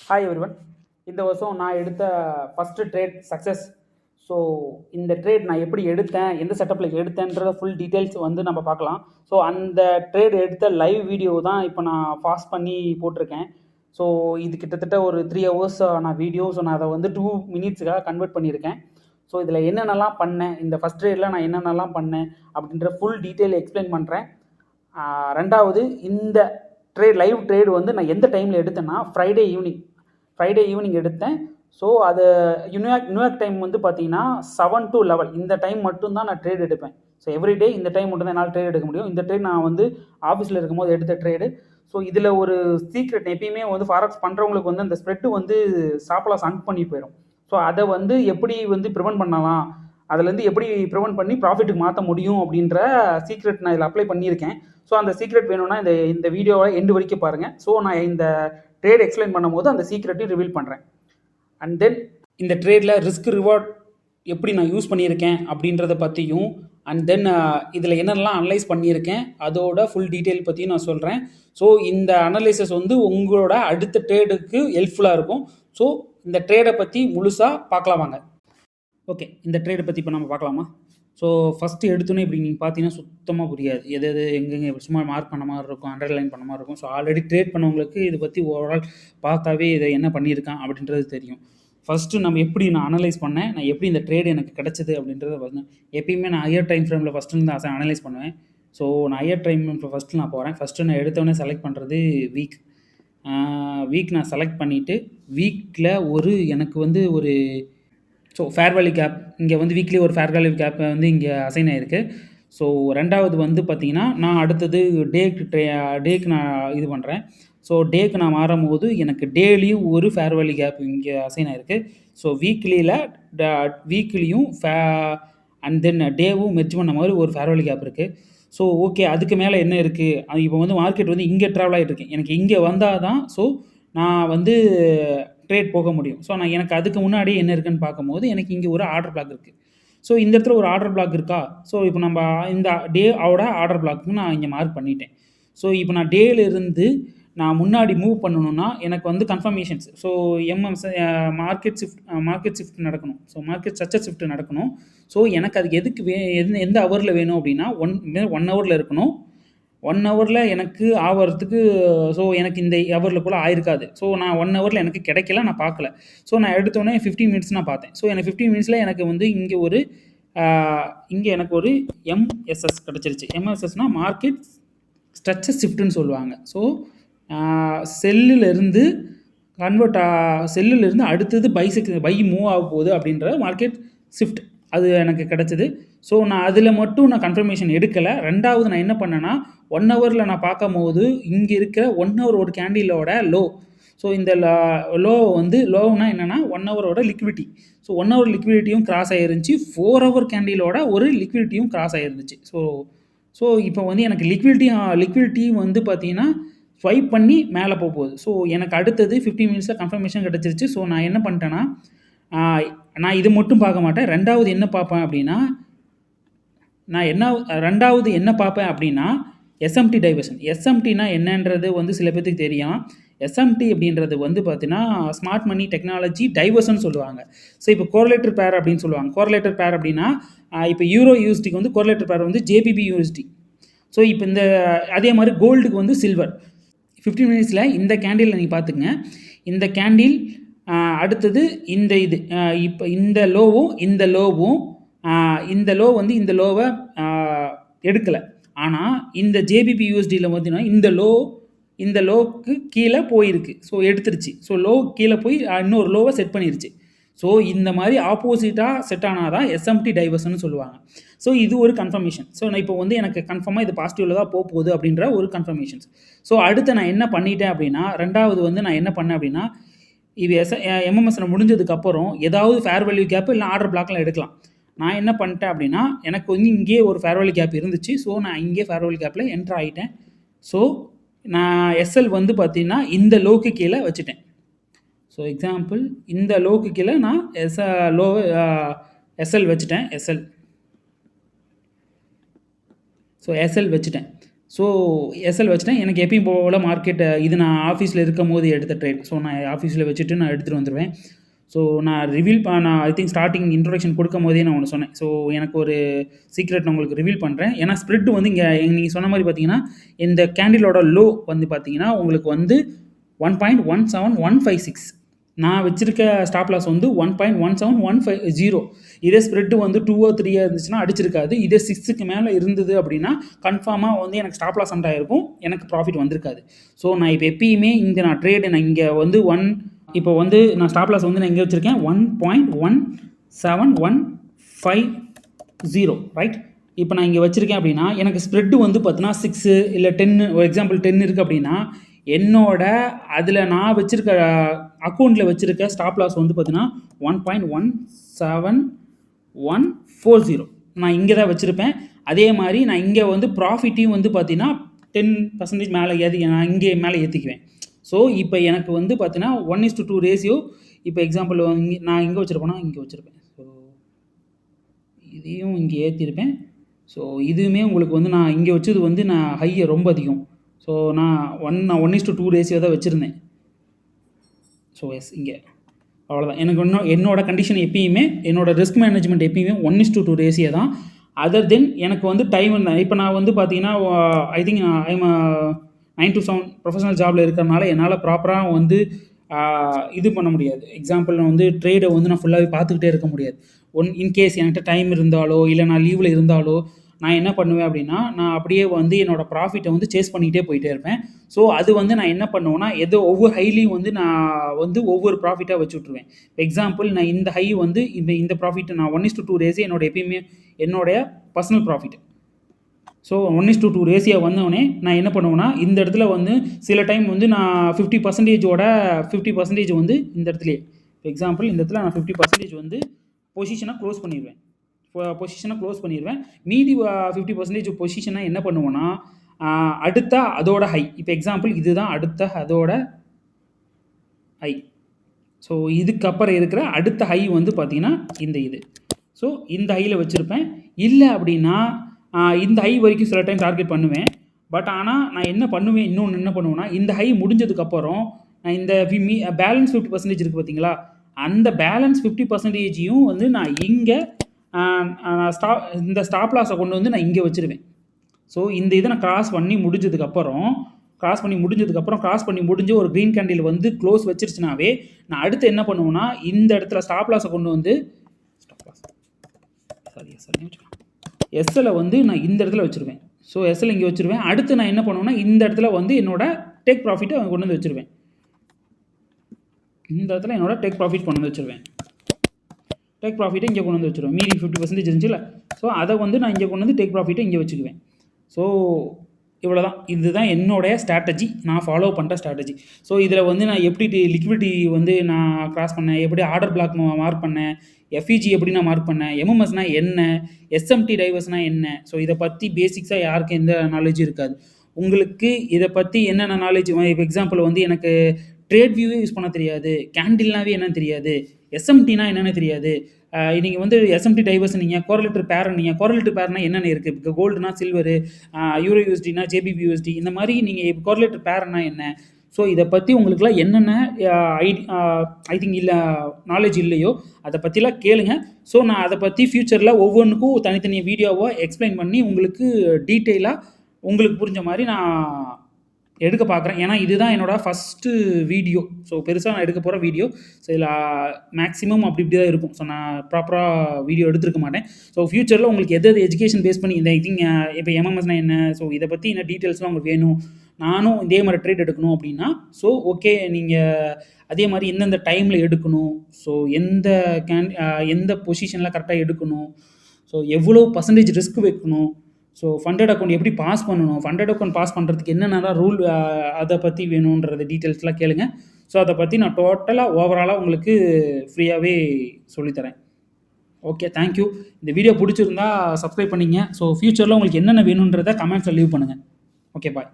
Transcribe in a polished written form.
Hi everyone. இந்த வருஷம் நான் எடுத்த ஃபஸ்ட்டு ட்ரேட் சக்ஸஸ். ஸோ இந்த ட்ரேட் நான் எப்படி எடுத்தேன், எந்த செட்டப்பில் எடுத்தேன்ற ஃபுல் டீட்டெயில்ஸ் வந்து நம்ம பார்க்கலாம். ஸோ அந்த ட்ரேட் எடுத்த லைவ் வீடியோ தான் இப்போ நான் பாஸ் பண்ணி போட்டிருக்கேன். ஸோ இது கிட்டத்தட்ட ஒரு 3 ஹவர்ஸ் நான் வீடியோ. ஸோ நான் அதை வந்து 2 மினிட்ஸுக்காக கன்வெர்ட் பண்ணியிருக்கேன். ஸோ இதில் என்னென்னலாம் பண்ணேன், இந்த ஃபஸ்ட் ட்ரேடில் நான் என்னென்னலாம் பண்ணேன் அப்படின்ற ஃபுல் டீட்டெயில் எக்ஸ்பிளைன் பண்ணுறேன். ரெண்டாவது, இந்த லைவ் ட்ரேடு வந்து நான் எந்த டைமில் எடுத்தேன்னா ஃப்ரைடே ஈவினிங் எடுத்தேன். ஸோ அது நியூயார்க் டைம் வந்து பார்த்தீங்கன்னா 7 to 11 இந்த டைம் மட்டும்தான் நான் ட்ரேட் எடுப்பேன். ஸோ எவ்ரிடே இந்த டைம் மட்டும் தான் என்னால் ட்ரேட் எடுக்க முடியும். இந்த ட்ரேட் நான் வந்து ஆஃபீஸில் இருக்கும்போது எடுத்த ட்ரேடு. ஸோ இதில் ஒரு சீக்ரெட், எப்பயுமே வந்து ஃபாரெக்ஸ் பண்ணுறவங்களுக்கு வந்து அந்த ஸ்ப்ரெட்டு வந்து ஸ்டாப்-லாஸ் அன் பண்ணி போயிடும். ஸோ அதை வந்து எப்படி வந்து ப்ரிவென்ட் பண்ணலாம், அதுலேருந்து எப்படி ப்ரிவென்ட் பண்ணி ப்ராஃபிட்டுக்கு மாற்ற முடியும் அப்படின்ற சீக்ரெட் நான் இதில் அப்ளை பண்ணியிருக்கேன். ஸோ அந்த சீக்ரெட் வேணும்னா இந்த வீடியோவை எண்டு வரைக்கும் பாருங்கள். ஸோ நான் இந்த ட்ரேட் எக்ஸ்பிளைன் பண்ணும்போது அந்த சீக்ரெட்டையும் ரிவீல் பண்ணுறேன். அண்ட் தென் இந்த ட்ரேடில் ரிஸ்க் ரிவார்ட் எப்படி நான் யூஸ் பண்ணியிருக்கேன் அப்படின்றத பற்றியும், அண்ட் தென் இதில் என்னென்னலாம் அனலைஸ் பண்ணியிருக்கேன் அதோட ஃபுல் டீட்டெயில் பற்றியும் நான் சொல்கிறேன். ஸோ இந்த அனலைசஸ் வந்து உங்களோட அடுத்த ட்ரேடுக்கு ஹெல்ப்ஃபுல்லாக இருக்கும். ஸோ இந்த ட்ரேடை பற்றி முழுசாக பார்க்கலாம் வாங்க. ஓகே, இந்த ட்ரேடை பற்றி இப்போ நம்ம பார்க்கலாமா? ஸோ ஃபஸ்ட்டு எடுத்தோன்னே இப்படி நீங்கள் பார்த்தீங்கன்னா சுத்தமாக புரியாது. எது எங்கெங்கே சும்மா மார்க் பண்ண மாதிரி இருக்கும், அண்டர்லைன் பண்ண மாதிரி இருக்கும். ஸோ ஆல்ரெடி ட்ரேட் பண்ணவங்களுக்கு இதை பற்றி ஓவரால் பார்த்தாவே இதை என்ன பண்ணியிருக்கான் அப்படின்றது தெரியும். ஃபஸ்ட்டு நம்ம எப்படி நான் அனலைஸ் பண்ணேன், நான் எப்படி இந்த ட்ரேடு எனக்கு கிடச்சிது அப்படின்றத பார்த்தேன். எப்பயுமே நான் ஹையர் டைம் ஃப்ரேமில் ஃபஸ்ட்டு தான் அனலைஸ் பண்ணுவேன். ஸோ நான் ஹையர் டைம் ஃப்ரேம் ஃபஸ்ட்டு நான் போகிறேன். ஃபஸ்ட்டு நான் எடுத்தோடனே செலக்ட் பண்ணுறது வீக் நான் செலக்ட் பண்ணிவிட்டு, வீக்கில் எனக்கு வந்து ஒரு ஃபேர் வேல்யூ கேப் இங்கே வந்து வீக்லி ஒரு ஃபேர் வேல்யூ கேப் வந்து இங்கே அசைன் ஆகிருக்கு. ஸோ ரெண்டாவது வந்து பார்த்திங்கன்னா, நான் அடுத்தது டேக்கு நான் இது பண்ணுறேன். ஸோ டேக்கு நான் மாறும்போது எனக்கு டேலியும் ஒரு ஃபேர் வேல்யூ கேப் இங்கே அசைன் ஆகிருக்கு. ஸோ வீக்லியும் அண்ட் தென் டேவும் மெர்ஜ் பண்ண மாதிரி ஒரு ஃபேர் வேல்யூ கேப் இருக்குது. ஸோ ஓகே, அதுக்கு மேலே என்ன இருக்குது, இப்போ வந்து மார்க்கெட் வந்து இங்கே ட்ராவல் ஆகிட்டு இருக்கு. எனக்கு இங்கே வந்தால் தான் ஸோ நான் வந்து ட்ரேட் போக முடியும். ஸோ எனக்கு அதுக்கு முன்னாடி என்ன இருக்குன்னு பார்க்கும்போது எனக்கு இங்கே ஒரு ஆர்டர் பிளாக் இருக்குது. ஸோ இந்த இடத்துல ஒரு ஆர்டர் பிளாக் இருக்கா. ஸோ இப்போ நம்ம இந்த டேவோட ஆர்டர் பிளாக்கு நான் இங்கே மார்க் பண்ணிட்டேன். ஸோ இப்போ நான் டேலேருந்து நான் முன்னாடி மூவ் பண்ணணும்னா எனக்கு வந்து கன்ஃபர்மேஷன்ஸ், ஸோ மார்க்கெட் ஷிஃப்ட் நடக்கணும். ஸோ மார்க்கெட் ஸ்ட்ரக்சர் ஷிஃப்ட் நடக்கணும். ஸோ எனக்கு அதுக்கு எதுக்கு எந்த ஹவரில் வேணும் அப்படின்னா 1 ஹவரில் இருக்கணும். 1 ஹவரில் எனக்கு ஆகிறதுக்கு, ஸோ எனக்கு இந்த ஹவரில் கூட ஆயிருக்காது. ஸோ நான் 1 ஹவரில் எனக்கு கிடைக்கல, நான் பார்க்கல. ஸோ நான் எடுத்தோடனே 15 மினிட்ஸ் நான் பார்த்தேன். ஸோ எனக்கு 15 மினிட்ஸில் எனக்கு வந்து இங்கே எனக்கு ஒரு எம்எஸ்எஸ் கிடச்சிருச்சு. எம்எஸ்எஸ்னால் மார்க்கெட் ஸ்ட்ரக்சர் ஷிஃப்ட்டுன்னு சொல்லுவாங்க. ஸோ செல்லிலிருந்து அடுத்தது பை மூவ் ஆக போகுது அப்படின்ற மார்க்கெட் ஷிஃப்ட் அது எனக்கு கிடச்சிது. ஸோ நான் அதில் மட்டும் நான் கன்ஃபர்மேஷன் எடுக்கலை. ரெண்டாவது நான் என்ன பண்ணேன்னா, 1 ஹவரில் நான் பார்க்கும்போது இங்கே இருக்கிற 1 ஹவர் ஒரு கேண்டிலோட லோ. ஸோ இந்த லோவுனா என்னென்னா 1 ஹவரோட லிக்விடிட்டி. ஸோ 1 ஹவர் லிக்விடிட்டியும் கிராஸ் ஆகிருந்துச்சு, 4 ஹவர் கேண்டிலோட ஒரு லிக்விடிட்டியும் கிராஸ் ஆகிருந்துச்சு. ஸோ இப்போ வந்து எனக்கு லிக்விடிட்டி வந்து பார்த்தீங்கன்னா ஸ்வைப் பண்ணி மேலே போகுது. ஸோ எனக்கு அடுத்தது 15 மினிட்ஸில் கன்ஃபர்மேஷன் கிடச்சிருச்சு. ஸோ நான் என்ன பண்ணிட்டேன்னா, நான் இது மட்டும் பார்க்க மாட்டேன். ரெண்டாவது என்ன பார்ப்பேன் அப்படின்னா எஸ்எம்டி டைவர்ஷன். எஸ்எம்டினா என்னன்றது வந்து சில பேருக்கு தெரியும். எஸ்எம்டி அப்படின்றது வந்து பார்த்தீங்கன்னா ஸ்மார்ட் மணி டெக்னாலஜி டைவர்ஷன் சொல்லுவாங்க. ஸோ இப்போ கோரிலேட்டர் பேர் அப்படின்னு சொல்லுவாங்க. கோரிலேட்டர் பேர் அப்படின்னா இப்போ யூரோ யூஎஸ்டிக்கு வந்து கோரிலேட்டர் பேர் வந்து ஜேபிபி யூஎஸ்டி. ஸோ இப்போ அதே மாதிரி கோல்டுக்கு வந்து சில்வர். 15 மினிட்ஸில் இந்த கேண்டில் நீங்கள் பார்த்துக்குங்க. இந்த கேண்டில் அடுத்தது இப்போ இந்த லோ வந்து இந்த லோவை எடுக்கலை. ஆனால் இந்த ஜேபிபி யூஎஸ்டியில் பார்த்தீங்கன்னா இந்த லோவுக்கு கீழே போயிருக்கு. ஸோ எடுத்துருச்சு. ஸோ லோ கீழே போய் இன்னொரு லோவை செட் பண்ணிருச்சு. ஸோ இந்த மாதிரி ஆப்போசிட்டாக செட் ஆனால் தான் எஸ்எம்டி டைவர்ஷன் சொல்லுவாங்க. ஸோ இது ஒரு கன்ஃபர்மேஷன். ஸோ நான் இப்போ வந்து எனக்கு கன்ஃபார்மாக இது பாசிட்டிவில் தான் போகுது அப்படின்ற ஒரு கன்ஃபர்மேஷன்ஸ். ஸோ அடுத்து நான் என்ன பண்ணிட்டேன் அப்படின்னா, ரெண்டாவது வந்து நான் என்ன பண்ணேன் அப்படின்னா, இது எம்எம்எஸ்ல முடிஞ்சதுக்கப்புறம் ஏதாவது ஃபேர் வேல்யூ கேப் இல்லை ஆர்டர் பிளாக்லாம் எடுக்கலாம். நான் என்ன பண்ணிட்டேன் அப்படின்னா, எனக்கு வந்து இங்கே ஒரு ஃபேர் வேல்யூ கேப் இருந்துச்சு. ஸோ நான் இங்கே ஃபேர் வேல்யூ கேப்பில் என்ட்ரு ஆகிட்டேன். ஸோ நான் எஸ்எல் வந்து பார்த்தீங்கன்னா இந்த லோக்கு கீழே வச்சுட்டேன். ஸோ எக்ஸாம்பிள் இந்த லோக்கு கீழே நான் எஸ்எல் வச்சுட்டேன். ஸோ எஸ்எல் வச்சுட்டேன். ஸோ எஸ்எல் வச்சுட்டேன். எனக்கு எப்பயும் போல மார்க்கெட் இது நான் ஆஃபீஸில் இருக்கும் போது எடுத்த ட்ரேட். ஸோ நான் ஆஃபீஸில் வச்சுட்டு நான் எடுத்துகிட்டு வந்துடுவேன். ஸோ நான் நான் ஐ திங்க் ஸ்டார்டிங் இன்ட்ரோடக்ஷன் கொடுக்கும் போதே நான் ஒன்று சொன்னேன். ஸோ எனக்கு ஒரு சீக்ரெட் நான் உங்களுக்கு ரிவீல் பண்ணுறேன். ஏன்னா ஸ்ப்ரெட் வந்து இங்கே நீங்கள் சொன்ன மாதிரி பார்த்தீங்கன்னா இந்த கேண்டிலோட லோ வந்து பார்த்தீங்கன்னா உங்களுக்கு வந்து 1.17156. நான் வச்சிருக்க ஸ்டாப் லாஸ் வந்து 1.17150. இதே ஸ்ப்ரெட் வந்து 2 or 3 இருந்துச்சுன்னா அடிச்சிருக்காது. இதே 6க்கு மேலே இருந்தது அப்படின்னா கன்ஃபார்மாக வந்து எனக்கு ஸ்டாப் லாஸ் அண்ட் ஆயிருக்கும், எனக்கு ப்ராஃபிட் வந்திருக்காது. ஸோ நான் இப்போ எப்பயுமே இங்கே நான் ட்ரேடு நான் இங்கே வந்து இப்போ வந்து நான் ஸ்டாப் லாஸ் வந்து நான் எங்கே வச்சுருக்கேன் 1.17150 ரைட். இப்போ நான் இங்கே வச்சுருக்கேன் அப்படின்னா எனக்கு ஸ்ப்ரெட்டு வந்து பார்த்தீங்கன்னா 6 இல்லை 10 ஒரு எக்ஸாம்பிள் 10 இருக்குது அப்படின்னா என்னோட அதில் நான் வச்சுருக்க அக்கௌண்ட்டில் வச்சுருக்க ஸ்டாப் லாஸ் வந்து பார்த்தீங்கன்னா 1.17140 நான் இங்கே தான் வச்சுருப்பேன். அதே மாதிரி நான் இங்கே வந்து ப்ராஃபிட்டையும் வந்து பார்த்தீங்கன்னா 10% மேலே நான் இங்கே மேலே ஏற்றிக்குவேன். ஸோ இப்போ எனக்கு வந்து பார்த்தீங்கன்னா 1:2 ரேஷியோ. இப்போ எக்ஸாம்பிள் நான் இங்கே வச்சுருப்பேன்னா இங்கே வச்சுருப்பேன். ஸோ இதையும் இங்கே ஏற்றிருப்பேன். ஸோ இதுவுமே உங்களுக்கு வந்து நான் இங்கே வச்சது வந்து நான் ஹையை ரொம்ப அதிகம். ஸோ நான் 1:2 ரேஷியோ தான் வச்சுருந்தேன். ஸோ எஸ் இங்கே அவ்வளோதான். எனக்கு இன்னும் என்னோடய கண்டிஷன் எப்பயுமே என்னோடய ரிஸ்க் மேனேஜ்மெண்ட் எப்பயுமே 1:2 ரேஷியோ தான். அதர் தென் எனக்கு வந்து டைம் இருந்தேன். இப்போ நான் வந்து பார்த்தீங்கன்னா I think I'm 9 to 7 professional ஜாபில் இருக்கிறனால என்னால் ப்ராப்பராக வந்து இது பண்ண முடியாது. எக்ஸாம்பிள் நான் வந்து ட்ரேடை வந்து நான் ஃபுல்லாகவே பார்த்துக்கிட்டே இருக்க முடியாது. இன்கேஸ் என்கிட்ட டைம் இருந்தாலோ இல்லை நான் லீவில் இருந்தாலோ நான் என்ன பண்ணுவேன் அப்படின்னா நான் அப்படியே வந்து என்னோடய ப்ராஃபிட்டை வந்து சேஸ் பண்ணிக்கிட்டே போயிட்டே இருப்பேன். ஸோ அது வந்து நான் என்ன பண்ணுவேன்னா ஒவ்வொரு ஹைலையும் வந்து நான் வந்து ஒவ்வொரு ப்ராஃபிட்டாக வச்சு விட்ருவேன். எக்ஸாம்பிள் நான் இந்த ஹை வந்து இந்த ப்ராஃபிட் நான் 1:2 ரேஷியோ எப்பயுமே என்னுடைய பர்சனல் ப்ராஃபிட். ஸோ 1:2 ரேஷியோ வந்தோடனே நான் என்ன பண்ணுவேன்னா இந்த இடத்துல வந்து சில டைம் வந்து நான் 50% வந்து இந்த இடத்துலையே எக்ஸாம்பிள் இந்த இடத்துல நான் 50% வந்து பொசிஷனை க்ளோஸ் பண்ணிடுவேன். மீதி 50% பொசிஷனை என்ன பண்ணுவேன்னா அடுத்த அதோட ஹை. இப்போ எக்ஸாம்பிள் இதுதான் அடுத்த அதோட ஹை. ஸோ இதுக்கப்புறம் இருக்கிற அடுத்த ஹை வந்து பார்த்தீங்கன்னா இது. ஸோ இந்த ஹையில் வச்சுருப்பேன். இல்லை அப்படின்னா இந்த ஹை வரைக்கும் சில டைம் டார்கெட் பண்ணுவேன். பட் ஆனால் நான் என்ன பண்ணுவேன்னா இந்த ஹை முடிஞ்சதுக்கப்புறம் நான் இந்த பேலன்ஸ் 50% இருக்குது பார்த்தீங்களா, அந்த பேலன்ஸ் 50%யும் வந்து நான் இங்கே இந்த ஸ்டாப் லாஸை கொண்டு வந்து நான் இங்கே வச்சுருவேன். ஸோ இந்த இதை நான் கிராஸ் பண்ணி முடிஞ்சு ஒரு க்ரீன் கேண்டில் வந்து க்ளோஸ் வச்சிருச்சுனாவே நான் அடுத்து என்ன பண்ணுவேன்னா இந்த இடத்துல ஸ்டாப் லாஸை கொண்டு வந்து எஸ்எல்லை வந்து நான் இந்த இடத்துல வச்சுருவேன். ஸோ எஸ்எல் இங்கே வச்சுருவேன். அடுத்து நான் என்ன பண்ணுவேன்னா இந்த இடத்துல வந்து என்னோட டேக் ப்ராஃபிட்டை கொண்டு வந்து வச்சுருவேன். இந்த இடத்துல என்னோட டேக் ப்ராஃபிட் கொண்டு வந்து வச்சுருவேன். மீதி 50% இருந்துச்சுல்ல, ஸோ அதை வந்து நான் இங்கே கொண்டு வந்து டேக் ப்ராஃபிட்டை இங்கே வச்சுக்குவேன். ஸோ இவ்வளோதான். இதுதான் என்னோடைய ஸ்ட்ராட்டஜி, நான் ஃபாலோ பண்ணுற ஸ்ட்ராட்டஜி. ஸோ இதில் வந்து நான் எப்படி லிக்விடிட்டி வந்து நான் கிராஸ் பண்ணேன், எப்படி ஆர்டர் பிளாக் மார்க் பண்ணேன், எஃப்இஜி எப்படி நான் மார்க் பண்ணேன், எம்எம்எஸ்னா என்ன, எஸ்எம்டி டைவர்ஸ்னால் என்ன, ஸோ இதை பற்றி பேசிக்ஸாக யாருக்கும் எந்த நாலேஜ் இருக்காது. உங்களுக்கு இதை பற்றி என்னென்ன நாலேஜ், இப்போ எக்ஸாம்பிள் வந்து எனக்கு ட்ரேட் வியூவே யூஸ் பண்ண தெரியாது, கேண்டில்னாவே என்னன்னு தெரியாது, எஸ்எம்டினா என்னென்னு தெரியாது. நீங்கள் வந்து எஸ்எம்டி டைவர்ஸ் நீங்கள் கோரிலேட்டர் பேர்னா என்னென்ன இருக்குது, இப்போ கோல்டுனா சில்வரு, யூரோ யூஎஸ்டினா ஜேபிபி யூஎஸ்டி, இந்த மாதிரி நீங்கள் கோரிலேட்டர் பேர்னா என்ன, ஸோ இதை பற்றி உங்களுக்குலாம் என்னென்ன ஐ திங்க் இல்லை நாலேஜ் இல்லையோ அதை பற்றிலாம் கேளுங்க. ஸோ நான் அதை பற்றி ஃப்யூச்சரில் ஒவ்வொன்றுக்கும் தனித்தனி வீடியோவாக எக்ஸ்பிளைன் பண்ணி உங்களுக்கு டீட்டெயிலாக உங்களுக்கு புரிஞ்ச மாதிரி நான் எடுக்க பார்க்குறேன். ஏன்னா இதுதான் என்னோடய ஃபஸ்ட்டு வீடியோ. ஸோ பெருசாக நான் எடுக்க போகிற வீடியோ. ஸோ இதில் மேக்ஸிமம் அப்படி தான் இருக்கும். ஸோ நான் ப்ராப்பராக வீடியோ எடுத்துருக்க மாட்டேன். ஸோ ஃப்யூச்சரில் உங்களுக்கு எது எஜுகேஷன் பேஸ் பண்ணி இந்த ஐ திங்க் இப்போ எம்எம்எஸ்னா என்ன, ஸோ இதை பற்றி என்ன டீட்டெயில்ஸ்லாம் உங்களுக்கு வேணும், நானும் இதே மாதிரி ட்ரேட் எடுக்கணும் அப்படின்னா ஸோ ஓகே, நீங்கள் அதே மாதிரி எந்தெந்த டைமில் எடுக்கணும், ஸோ எந்த பொசிஷனில் கரெக்டாக எடுக்கணும், ஸோ எவ்வளோ பர்சன்டேஜ் ரிஸ்க் வைக்கணும், ஸோ ஃபண்டட் அக்கௌண்ட் எப்படி பாஸ் பண்ணணும், ஃபண்டட் அக்கௌண்ட் பாஸ் பண்ணுறதுக்கு என்னென்ன ரூல் அதை பற்றி வேணுன்றது டீட்டெயில்ஸ்லாம் கேளுங்க. ஸோ அதை பற்றி நான் டோட்டலாக ஓவராலாக உங்களுக்கு ஃப்ரீயாகவே சொல்லித்தரேன். Okay, thank you. இந்த வீடியோ பிடிச்சிருந்தா சப்ஸ்கிரைப் பண்ணிங்க. ஸோ ஃப்யூச்சரில் உங்களுக்கு என்னென்ன வேணுன்றதை கமெண்ட்ஸில் லீவ் பண்ணுங்கள். ஓகே, பாய்.